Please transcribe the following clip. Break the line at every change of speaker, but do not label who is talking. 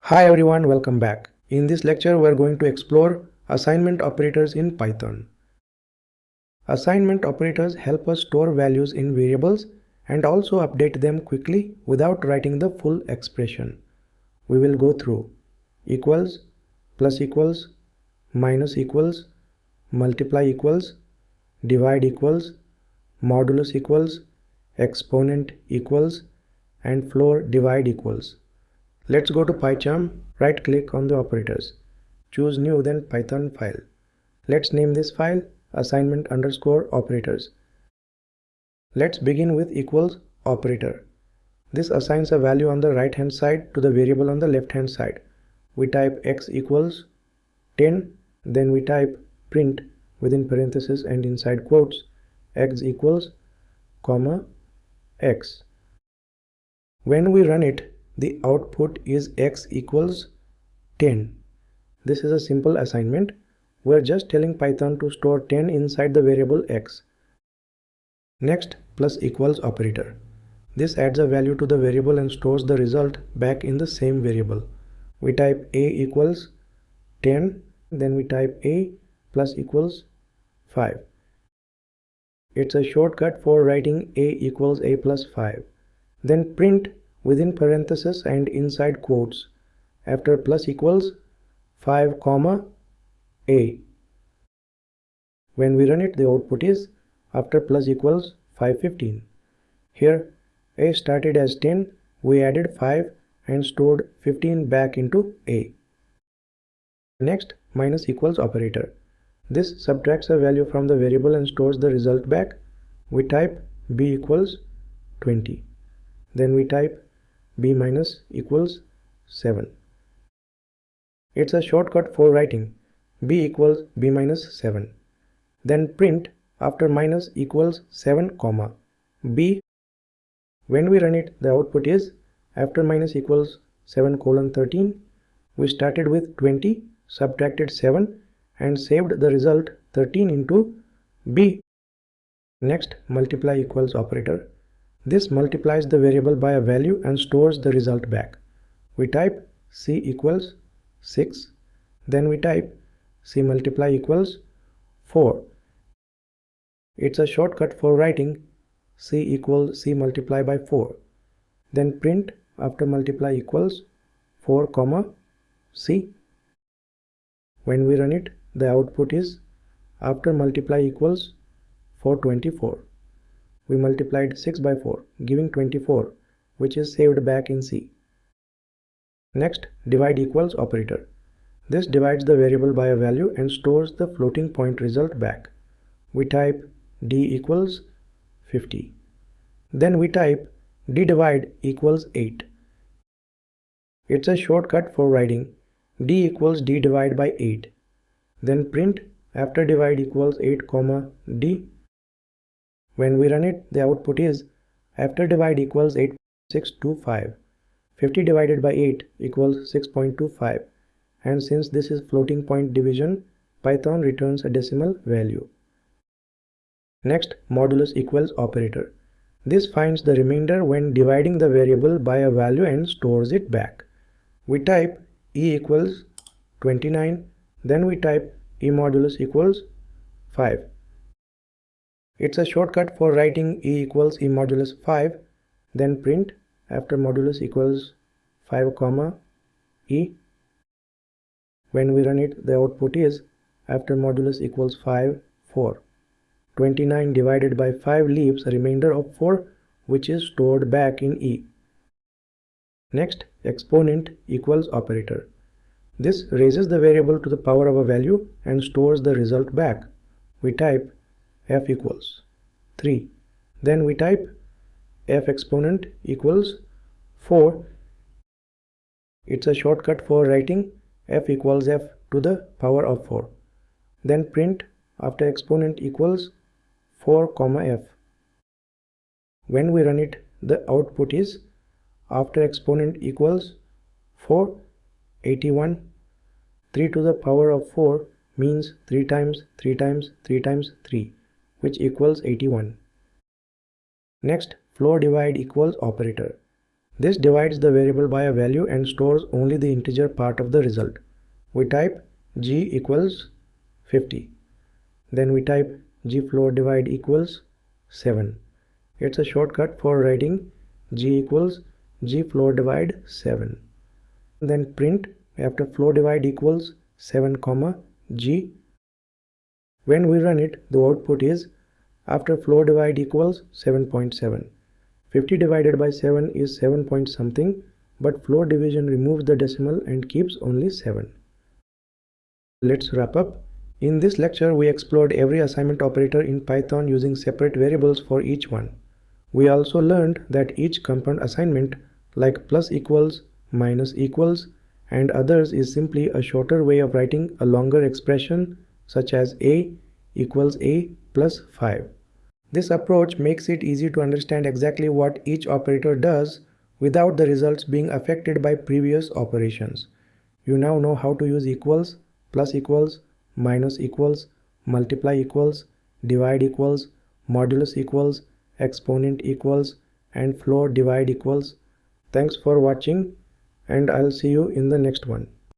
Hi everyone, welcome back. In this lecture, we are going to explore assignment operators in Python. Assignment operators help us store values in variables and also update them quickly without writing the full expression. We will go through equals, plus equals, minus equals, multiply equals, divide equals, modulus equals, exponent equals, and floor divide equals. Let's go to PyCharm, right click on the operators. Choose new, then Python file. Let's name this file assignment_operators. Let's begin with equals operator. This assigns a value on the right hand side to the variable on the left hand side. We type x equals 10, then we type print within parentheses and inside quotes x equals comma x. When we run it, the output is x equals 10. This is a simple assignment. We're just telling Python to store 10 inside the variable x. Next, plus equals operator. This adds a value to the variable and stores the result back in the same variable. We type a equals 10, then we type a plus equals 5. It's a shortcut for writing a equals a plus 5. Then print within parentheses and inside quotes after plus equals 5 comma a. When we run it, the output is after plus equals 515. Here a started as 10, we added 5 and stored 15 back into a. Next, minus equals operator. This subtracts a value from the variable and stores the result back. We type b equals 20. Then we type b minus equals 7. It's a shortcut for writing b equals b minus 7. Then print after minus equals 7 comma b. When we run it, the output is after minus equals 7 colon 13. We started with 20, subtracted 7 and saved the result 13 into b. Next, multiply equals operator. This multiplies the variable by a value and stores the result back. We type c equals 6, then we type c multiply equals 4. It's a shortcut for writing c equals c multiply by 4. Then print after multiply equals 4 comma c. When we run it, the output is after multiply equals 424. We multiplied 6 by 4, giving 24, which is saved back in C. Next, divide equals operator. This divides the variable by a value and stores the floating point result back. We type d equals 50. Then we type d divide equals 8. It's a shortcut for writing d equals d divide by 8. Then print after divide equals 8 comma d. When we run it, the output is after divide equals 8.625. 50 divided by 8 equals 6.25. And since this is floating point division, Python returns a decimal value. Next, modulus equals operator. This finds the remainder when dividing the variable by a value and stores it back. We type e equals 29, then we type e modulus equals 5. It's a shortcut for writing e equals e modulus 5, then print after modulus equals 5 comma e. When we run it, the output is after modulus equals 5, 4. 29 divided by 5 leaves a remainder of 4, which is stored back in e. Next, exponent equals operator. This raises the variable to the power of a value and stores the result back. We type f equals 3. Then we type f exponent equals 4. It's a shortcut for writing f equals f to the power of 4. Then print after exponent equals 4 comma f. When we run it, the output is after exponent equals 4, 81. 3 to the power of 4 means 3 times 3 times 3 times 3, which equals 81. Next, floor divide equals operator. This divides the variable by a value and stores only the integer part of the result. We type g equals 50. Then we type g floor divide equals 7. It's a shortcut for writing g equals g floor divide 7. Then print after floor divide equals 7 comma g. When we run it, the output is after floor divide equals 7.7. 50 divided by 7 is 7 point something, but floor division removes the decimal and keeps only 7. Let's wrap up. In this lecture, we explored every assignment operator in Python using separate variables for each one. We also learned that each compound assignment, like plus equals, minus equals, and others, is simply a shorter way of writing a longer expression such as a equals a plus 5. This approach makes it easy to understand exactly what each operator does without the results being affected by previous operations. You now know how to use equals, plus equals, minus equals, multiply equals, divide equals, modulus equals, exponent equals, and floor divide equals. Thanks for watching, and I'll see you in the next one.